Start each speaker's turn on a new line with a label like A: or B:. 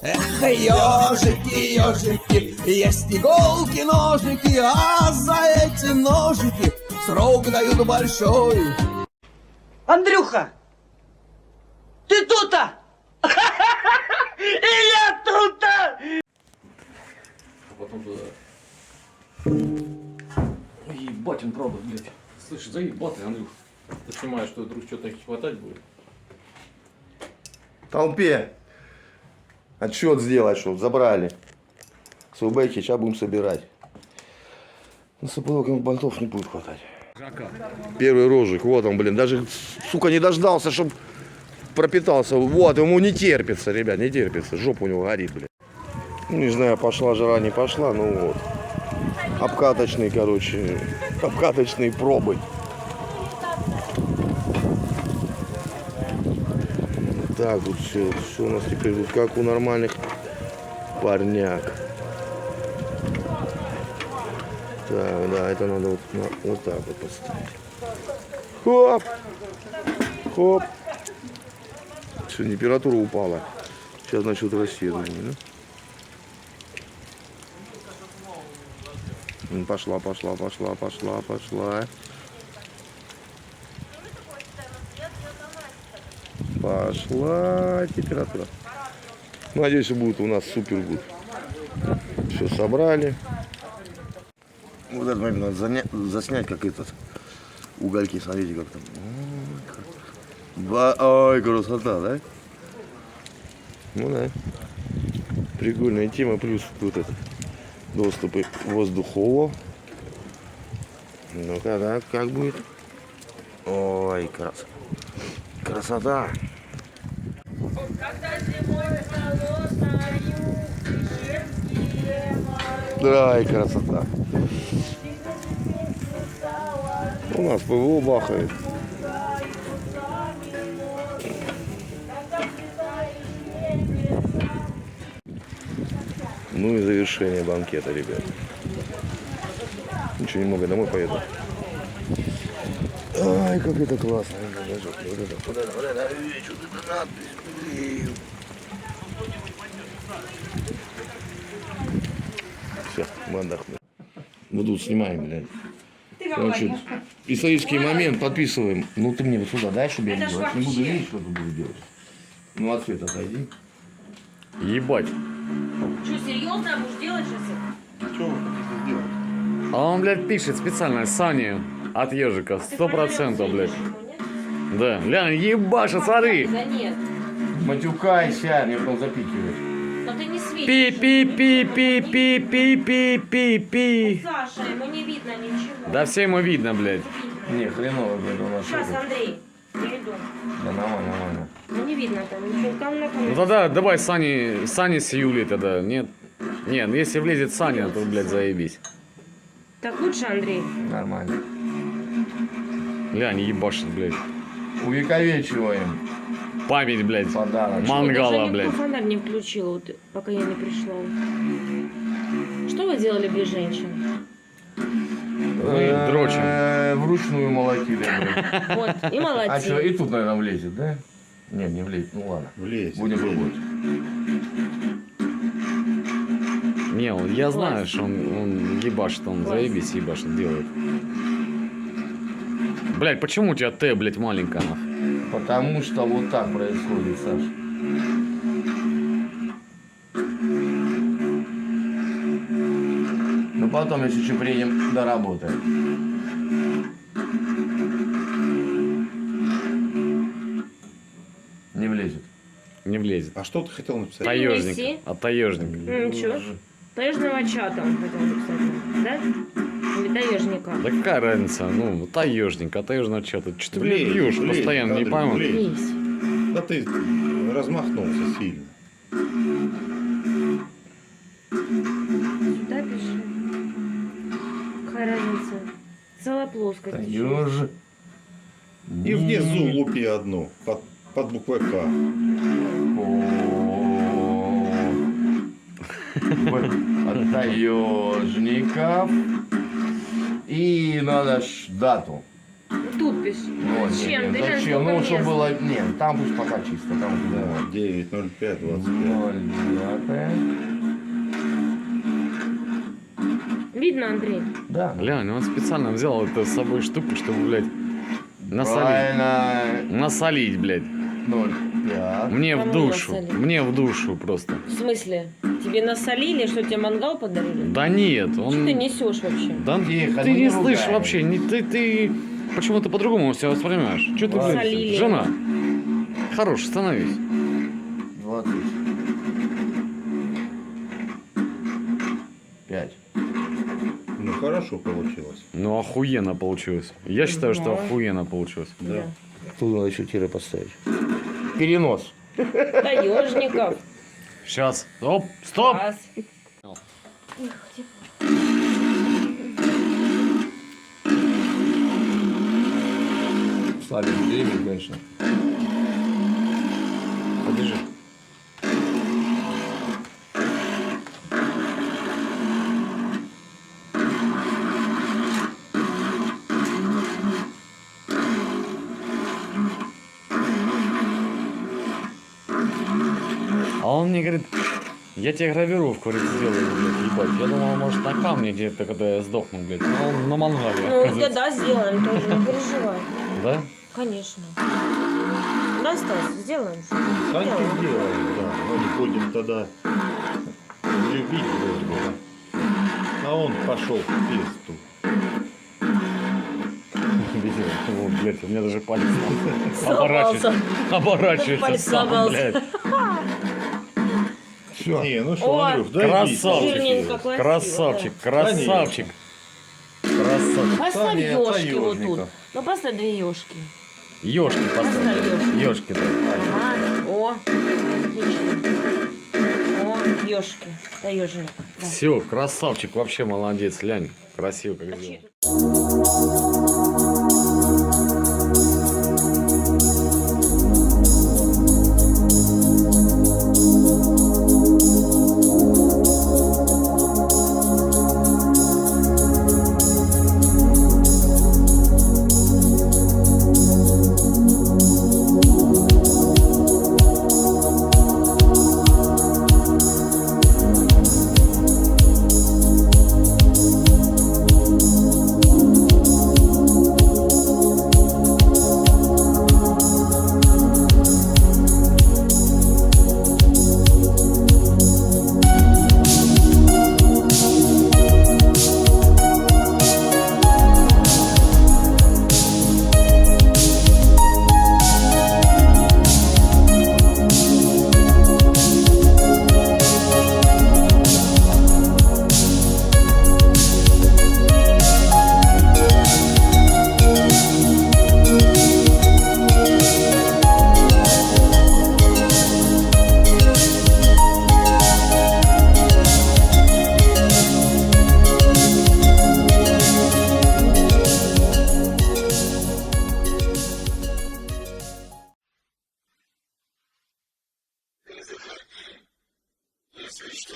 A: Эх, ежики, ежики, есть иголки, ножики, а за эти ножики срок дают большой.
B: Андрюха, ты тут-то? И я тут-то!
C: Потом туда. Ой, ебать, он правда, блядь. Слышь, заебатый, Андрюх. Ты понимаешь, что вдруг что-то хватать будет?
D: Толпе отсчет сделать, чтобы забрали. Субэки, сейчас будем собирать. На сапогах болтов не будет хватать. Первый розжиг, вот он, блин, даже, сука, не дождался, чтобы пропитался. Вот, ему не терпится, ребят, не терпится. Жопа у него горит, блин. Ну, не знаю, пошла жара, не пошла, ну вот. Обкаточные, короче, обкаточные пробы. Так, вот все у нас теперь вот как у нормальных парняк. Так, да, это надо вот так вот поставить. Хоп! Хоп! Все, температура упала. Сейчас начнут расти, да? Пошла. Пошла температура. Надеюсь, будет у нас супер гуд. Все собрали. Вот этот момент надо заснять, как этот угольки, смотрите, как там. Ой, красота, да? Ну да. Прикольная тема, плюс тут этот доступы воздухово. Ну-ка, да, как будет? Ой, красота. Да, и красота. У нас ПВО бахает. Ну и завершение банкета, ребят. Ничего, немного домой поеду. Ай, как это классно. Вот это надпись. Все, мы отдохнем. Мы тут снимаем, блядь. Короче, исторический момент подписываем. Ну ты мне вот сюда дай, чтобы я не делал. Не буду видеть, что ты будешь делать. Ну от света отойди.
C: Ебать.
E: Что, серьезно будешь делать сейчас?
D: Что вы хотите сделать?
C: А он, блядь, пишет специально Сане от ежика. 100%, блядь. Да, глянь, ебаша, смотри.
E: Да нет.
D: Матюкайся, мне потом запикивает.
E: Но ты не светишь.
C: Пи-пи-пи-пи-пи-пи-пи-пи.
E: Саша, ему не видно ничего.
C: Да все ему видно, блядь.
D: Не, хреново, блядь, у нас.
E: Сейчас, Андрей, не иду.
D: Да нормально.
E: Ну не видно там ничего. Там на
C: Ну тогда давай Сане с Юлей тогда, нет? Нет, если влезет Саня, то, блядь, заебись.
E: Так лучше, Андрей.
D: Нормально.
C: Глянь, ебашит, блядь.
D: Увековечиваем
C: Память, блядь.
D: подарок.
C: Мангала,
E: Даже никто
C: блядь.
E: фонарь не включил, вот, пока я не пришла. Что вы делали без женщин?
C: Мы дрочим.
D: Вручную молотили, блядь.
E: Вот, и
D: А что,
E: молодцы.
D: и тут, наверное, влезет, да? Нет, не влезет, ну ладно.
F: Влезет.
D: Будем пробовать.
C: Не, я знаю, что он ебашит, он заебись ебашит, делает. Блядь, почему у тебя Т, блядь, маленькая, нахуй?
D: Потому что вот так происходит, Саш. Ну потом, если еще приедем, доработаем. Не влезет.
C: Не влезет.
F: А что ты хотел написать?
C: Таежник.
E: Неси.
C: От таежника.
E: Ничего. Таежного чата он хотел написать, да? Или таежника?
C: Да какая разница? Ну, таежник, а таежного чата. Что ты, блядь, бьешь
F: Влезет,
C: постоянно, не
F: Андрей,
C: пойму.
F: влезет.
E: Есть.
F: Да ты размахнулся сильно.
E: Сюда пиши. Какая разница? Целая плоскость.
D: Таеж.
F: И внизу лупи одну, под буквой К.
D: От таежников. И надо дату.
E: Тут пиши.
D: Ну,
E: Зачем? Ты глянь,
D: зачем?
E: сколько
D: Ну, чтобы
E: мест.
D: было... Нет, там пусть пока чисто. Там
F: Да, 9.05.25.
E: видно, Андрей?
D: Да.
C: Глянь, он специально взял это с собой штуку, чтобы, блядь, насолить.
D: Правильно.
C: Насолить, блядь.
D: 0,5.
C: Мне в
E: Кому
C: душу.
E: насолить?
C: Мне в душу просто.
E: В смысле? Тебе насолили, что тебе мангал подарили?
C: Да нет,
E: Что ты
C: он...
E: несешь вообще?
C: Да
D: Тихо,
C: ты
D: ну
C: не
D: не
C: слышишь
D: ругай.
C: вообще. Ты почему-то по-другому себя воспринимаешь. Что ты, блядь,
E: Солили.
C: жена? Хорош, становись.
D: 20. 5.
F: Ну, хорошо получилось.
C: Ну, охуенно получилось. Я считаю, что охуенно получилось.
E: Да.
D: Тут надо еще тире поставить. Перенос.
E: Таежников.
C: Сейчас. Стоп, стоп.
E: Класс.
D: Ставим время, конечно.
C: Подержи. А он мне говорит, я тебе гравировку, говорит, сделаю, блядь, ебать. Я думал, может, на камне где-то, когда я сдохну, блядь. Но он на мангале,
E: Ну,
C: оказывается.
E: да, сделаем тоже, не переживай.
C: Да?
E: Конечно. Да, Стас, сделаем.
F: Саньки
E: Сделаем.
F: сделаем, да. Ну, не будем тогда любить друг друга. А он пошел к песту.
C: Видел? О, блядь, у меня даже палец
E: Сломался.
C: оборачивается
E: Палец
C: сам,
E: сломался.
C: блядь.
D: Все.
F: Не, ну что,
E: О,
F: Андрюх, дай
C: Красавчик.
E: Жирненько, красиво,
C: Красавчик, красавчик. Красавчик.
E: Поставь
F: Саня,
E: ёшки вот тут.
F: таежников.
E: Ну, поставь 2 ёшки.
C: Ёшки поставь.
E: ёшки.
C: Ёшки, да.
E: Ага. О, отлично. О, ёшки. Таежник. Да.
C: Все, красавчик, вообще молодец, лянь. Красиво как
E: А чьи
C: сделал.
E: тут?
A: Если что,